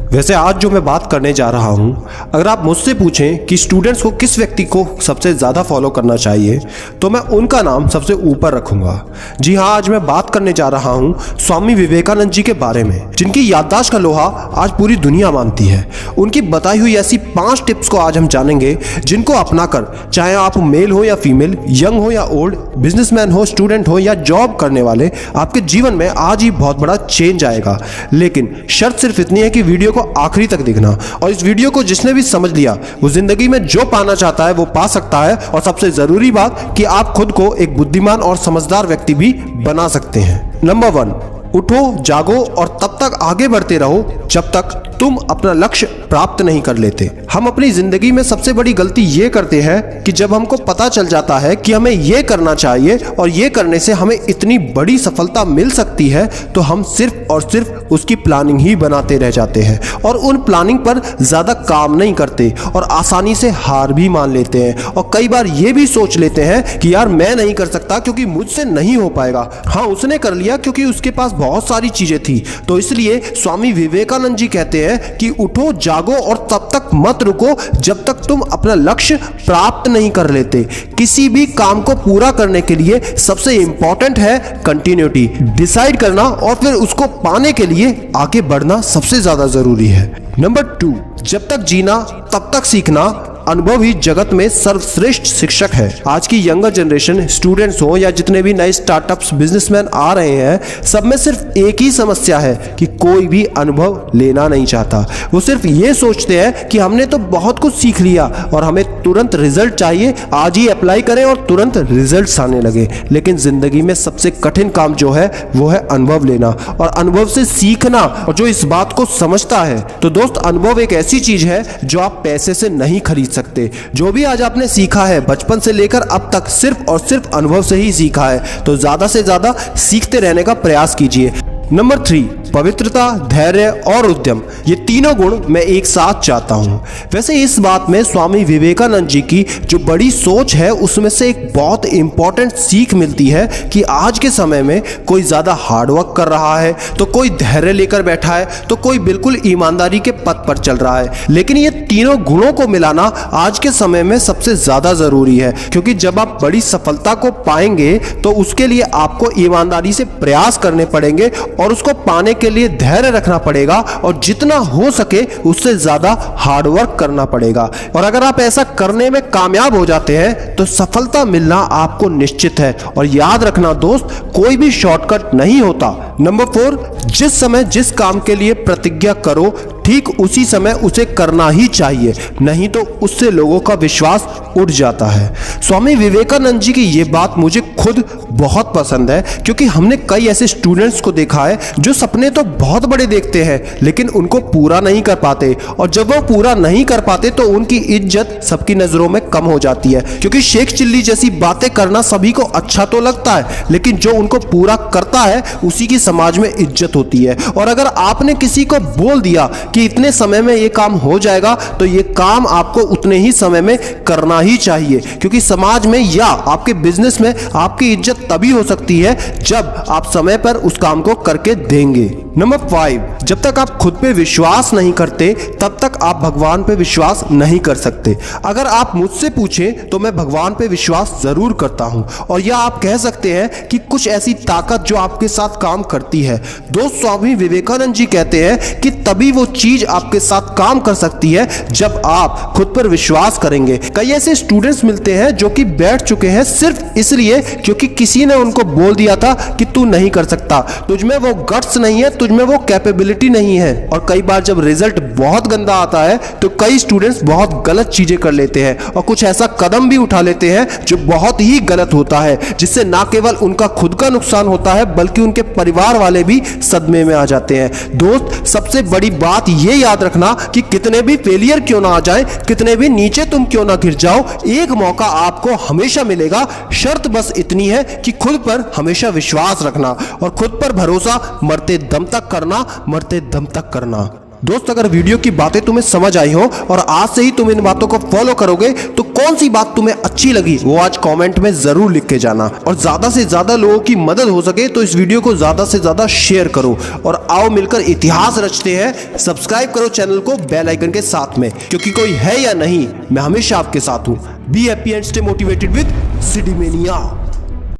वैसे आज जो मैं बात करने जा रहा हूँ, अगर आप मुझसे पूछें कि स्टूडेंट्स को किस व्यक्ति को सबसे ज़्यादा फॉलो करना चाहिए, तो मैं उनका नाम सबसे ऊपर रखूंगा। जी हाँ, आज मैं बात करने जा रहा हूँ स्वामी विवेकानंद जी के बारे में, जिनकी याददाश्त का लोहा आज पूरी दुनिया मानती है। उनकी बताई हुई ऐसी 5 टिप्स को आज हम जानेंगे, जिनको अपनाकर चाहे आप मेल हो या फीमेल, यंग हो या ओल्ड, बिजनेसमैन हो, स्टूडेंट हो या जॉब करने वाले, आपके जीवन में आज ही बहुत बड़ा चेंज आएगा। लेकिन शर्त सिर्फ इतनी है कि वीडियो को आखिरी तक देखना, और इस वीडियो को जिसने भी समझ लिया वो जिंदगी में जो पाना चाहता है वो पा सकता है। और सबसे जरूरी बात कि आप खुद को एक बुद्धिमान और समझदार व्यक्ति भी बना सकते हैं। नंबर 1, उठो, जागो और तब तक आगे बढ़ते रहो जब तक तुम अपना लक्ष्य प्राप्त नहीं कर लेते। हम अपनी जिंदगी में सबसे बड़ी गलती ये करते हैं कि जब हमको पता चल जाता है कि हमें ये करना चाहिए और ये करने से हमें इतनी बड़ी सफलता मिल सकती है, तो हम सिर्फ और सिर्फ उसकी प्लानिंग ही बनाते रह जाते हैं और उन प्लानिंग पर ज्यादा काम नहीं करते और आसानी से हार भी मान लेते हैं। और कई बार ये भी सोच लेते हैं कि यार मैं नहीं कर सकता क्योंकि मुझसे नहीं हो पाएगा। हाँ, उसने कर लिया क्योंकि उसके पास बहुत सारी चीजें थी। तो इसलिए स्वामी विवेकानंद जी कहते हैं कि उठो, जागो और तब तक मत रुको जब तक तुम अपना लक्ष्य प्राप्त नहीं कर लेते। किसी भी काम को पूरा करने के लिए सबसे इंपॉर्टेंट है कंटिन्यूटी, डिसाइड करना और फिर उसको पाने के लिए आगे बढ़ना सबसे ज्यादा जरूरी है। नंबर 2, जब तक जीना तब तक सीखना, अनुभव ही जगत में सर्वश्रेष्ठ शिक्षक है। आज की यंगर जनरेशन, स्टूडेंट्स हो या जितने भी नए स्टार्टअप्स, बिजनेसमैन आ रहे हैं, सब में सिर्फ एक ही समस्या है कि कोई भी अनुभव लेना नहीं चाहता। वो सिर्फ ये सोचते हैं कि हमने तो बहुत कुछ सीख लिया और हमें तुरंत रिजल्ट चाहिए, आज ही अप्लाई करें और तुरंत रिजल्ट्स आने लगे। लेकिन जिंदगी में सबसे कठिन काम जो है वो है अनुभव लेना और अनुभव से सीखना। और जो इस बात को समझता है, तो दोस्त, अनुभव एक ऐसी चीज है जो आप पैसे से नहीं खरीद सकते। जो भी आज आपने सीखा है बचपन से लेकर अब तक, सिर्फ और सिर्फ अनुभव से ही सीखा है। तो ज्यादा से ज्यादा सीखते रहने का प्रयास कीजिए। नंबर 3, पवित्रता, धैर्य और उद्यम, ये तीनों गुण मैं एक साथ चाहता हूं। वैसे इस बात में स्वामी विवेकानंद जी की जो बड़ी सोच है, उसमें से एक बहुत इंपॉर्टेंट सीख मिलती है कि आज के समय में कोई ज्यादा हार्डवर्क कर रहा है, तो कोई धैर्य लेकर बैठा है, तो कोई बिल्कुल ईमानदारी के पथ पर चल रहा है। लेकिन ये तीनों गुणों को मिलाना आज के समय में सबसे ज्यादा जरूरी है, क्योंकि जब आप बड़ी सफलता को पाएंगे तो उसके लिए आपको ईमानदारी से प्रयास करने पड़ेंगे और उसको पाने के लिए धैर्य रखना पड़ेगा और जितना हो सके उससे ज्यादा हार्डवर्क करना पड़ेगा। और अगर आप ऐसा करने में कामयाब हो जाते हैं तो सफलता मिलना आपको निश्चित है। और याद रखना दोस्त, कोई भी शॉर्टकट नहीं होता। नंबर 4, जिस समय जिस काम के लिए प्रतिज्ञा करो, ठीक उसी समय उसे करना ही चाहिए, नहीं तो उससे लोगों का विश्वास उठ जाता है। स्वामी विवेकानंद जी की ये बात मुझे खुद बहुत पसंद है, क्योंकि हमने कई ऐसे स्टूडेंट्स को देखा है जो सपने तो बहुत बड़े देखते हैं लेकिन उनको पूरा नहीं कर पाते, और जब वो पूरा नहीं कर पाते तो उनकी इज्जत सबकी नजरों में कम हो जाती है। क्योंकि शेख चिल्ली जैसी बातें करना सभी को अच्छा तो लगता है, लेकिन जो उनको पूरा करता है उसी की समाज में इज्जत होती है। और अगर आपने किसी को बोल दिया कि इतने समय में ये काम हो जाएगा, तो ये काम आपको उतने ही समय में करना ही चाहिए, क्योंकि समाज में या आपके बिजनेस में आपकी इज्जत तभी हो सकती है जब आप समय पर उस काम को करके देंगे। नंबर 5, जब तक आप खुद पे विश्वास नहीं करते तब तक आप भगवान पे विश्वास नहीं कर सकते। अगर आप मुझसे पूछें तो मैं भगवान पे विश्वास जरूर करता हूं, और या आप कह सकते हैं कि कुछ ऐसी ताकत जो आपके साथ काम करती है। दोस्त, स्वामी विवेकानंद जी कहते हैं कि तभी वो चीज आपके साथ काम कर सकती है जब आप खुद पर विश्वास करेंगे। कई ऐसे स्टूडेंट्स मिलते हैं जो कि बैठ चुके हैं सिर्फ इसलिए क्योंकि किसी ने उनको बोल दिया था कि तू नहीं कर सकता, तुझमें वो गट्स नहीं है, तुझमें वो कैपेबिलिटी नहीं है। और कई बार जब रिजल्ट बहुत गंदा आता है तो कई स्टूडेंट्स बहुत गलत चीजें कर लेते हैं और कुछ ऐसा कदम भी उठा लेते हैं जो बहुत ही गलत होता है, जिससे ना केवल उनका खुद का नुकसान होता है बल्कि उनके परिवार वाले भी सदमे में आ जाते हैं। दोस्त, सबसे बड़ी बात ये याद रखना कि कितने भी फेलियर क्यों ना आ जाए, कितने भी नीचे तुम क्यों ना गिर जाओ, एक मौका आपको हमेशा मिलेगा। शर्त बस इतनी है कि खुद पर हमेशा विश्वास रखना और खुद पर भरोसा मरते दम तक करना, मरते दम तक करना। दोस्त अगर वीडियो की बातें तुम्हें समझ आई हो और आज से ही तुम इन बातों को फॉलो करोगे तो कौन सी बात तुम्हें अच्छी लगी वो आज कमेंट में जरूर लिख के जाना। और ज्यादा से ज्यादा लोगों की मदद हो सके तो इस वीडियो को ज्यादा से ज्यादा शेयर करो और आओ मिलकर इतिहास रचते हैं। सब्सक्राइब करो चैनल को बेल आइकन के साथ में, क्योंकि कोई है या नहीं मैं हमेशा आपके साथ हूं। Be happy and stay motivated with city mania.